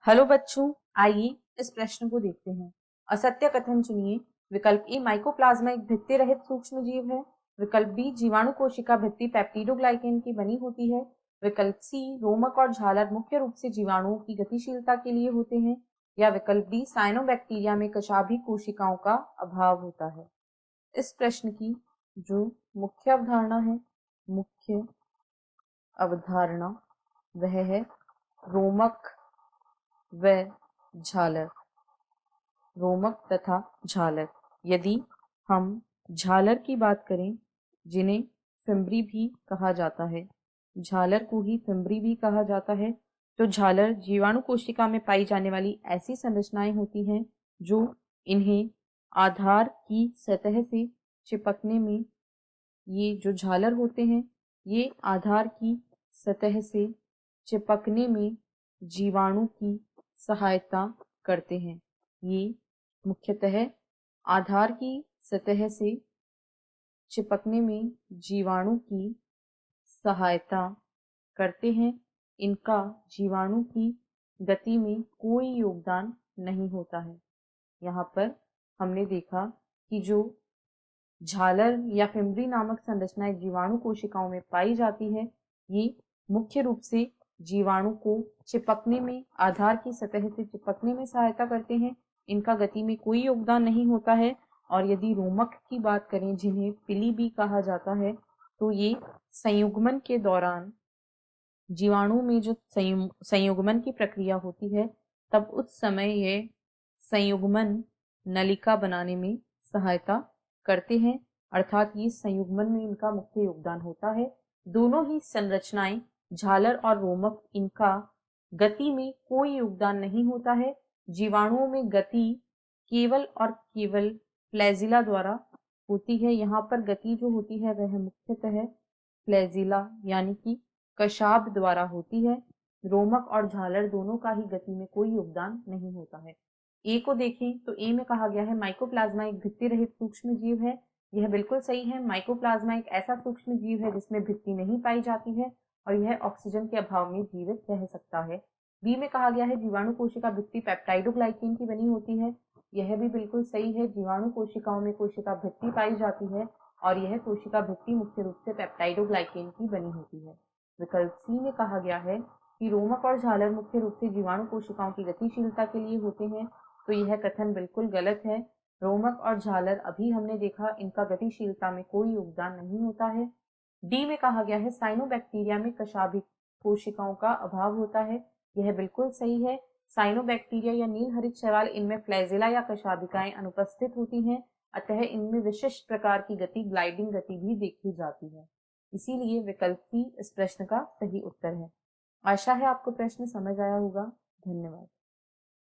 Hello बच्चों, आइए इस प्रश्न को देखते हैं। असत्य कथन चुनिए। विकल्प ए माइकोप्लाज्मा एक भित्ति रहित सूक्ष्म जीव है। विकल्प बी जीवाणु कोशिका भित्ति पेप्टिडोग्लाइकेन की बनी होती है। विकल्प सी रोमक और झालर मुख्य रूप से जीवाणुओं की गतिशीलता के लिए होते हैं। या विकल्प डी साइनोबैक्टीरिया में कशाभी कोशिकाओं का अभाव होता है। इस प्रश्न की जो मुख्य अवधारणा है, मुख्य अवधारणा वह है रोमक व झालर। रोमक तथा झालर। यदि हम झालर की बात करें, जिन्हें फिम्बरी भी कहा जाता है, झालर को ही फिम्बरी भी कहा जाता है, तो झालर जीवाणु कोशिका में पाई जाने वाली ऐसी संरचनाएं होती हैं जो इन्हें आधार की सतह से चिपकने में, ये जो झालर होते हैं ये आधार की सतह से चिपकने में जीवाणु की सहायता करते हैं। ये मुख्यतः आधार की सतह से चिपकने में जीवाणु की सहायता करते हैं। इनका जीवाणु की गति में कोई योगदान नहीं होता है। यहाँ पर हमने देखा कि जो झालर या फिम्बरी नामक संरचनाएं जीवाणु कोशिकाओं में पाई जाती है, ये मुख्य रूप से जीवाणु को चिपकने में, आधार की सतह से चिपकने में सहायता करते हैं। इनका गति में कोई योगदान नहीं होता है। और यदि रोमक की बात करें, जिन्हें पिली भी कहा जाता है, तो ये संयुग्मन के दौरान जीवाणु में जो संयुग्मन की प्रक्रिया होती है, तब उस समय ये संयुग्मन नलिका बनाने में सहायता करते हैं। अर्थात ये संयुग्मन में इनका मुख्य योगदान होता है। दोनों ही संरचनाएं, झालर और रोमक, इनका गति में कोई योगदान नहीं होता है। जीवाणुओं में गति केवल और केवल फ्लैजिला द्वारा होती है। यहाँ पर गति जो होती है वह मुख्यतः फ्लैजिला यानी कि कशाभ द्वारा होती है। रोमक और झालर दोनों का ही गति में कोई योगदान नहीं होता है। ए को देखें तो ए में कहा गया है माइकोप्लाज्मा एक भित्ति रहित सूक्ष्म जीव है। यह बिल्कुल सही है। माइकोप्लाज्मा एक ऐसा सूक्ष्म जीव है जिसमें भित्ति नहीं पाई जाती है और यह ऑक्सीजन के अभाव में जीवित रह सकता है। बी में कहा गया है जीवाणु कोशिका भित्ति पेप्टाइडोग्लाइकेन की बनी होती है। यह भी बिल्कुल सही है। जीवाणु कोशिकाओं में कोशिका भित्ति पाई जाती है और यह कोशिका भित्ति मुख्य रूप से पेप्टाइडोग्लाइकेन की बनी होती है। विकल्प सी में कहा गया है कि रोमक और झालर मुख्य रूप से जीवाणु कोशिकाओं की गतिशीलता के लिए होते हैं, तो यह कथन बिल्कुल गलत है। रोमक और झालर, अभी हमने देखा, इनका गतिशीलता में कोई योगदान नहीं होता है। डी में कहा गया है साइनोबैक्टीरिया में कशाभिक कोशिकाओं का अभाव होता है। यह बिल्कुल सही है। साइनोबैक्टीरिया या नील हरित शैवाल, इनमें फ्लैजिला या कशाभिकाएं अनुपस्थित होती हैं, अतः इनमें विशिष्ट प्रकार की गति, ग्लाइडिंग गति भी देखी जाती है। इसीलिए विकल्प सी इस प्रश्न का सही उत्तर है। आशा है आपको प्रश्न समझ आया होगा। धन्यवाद।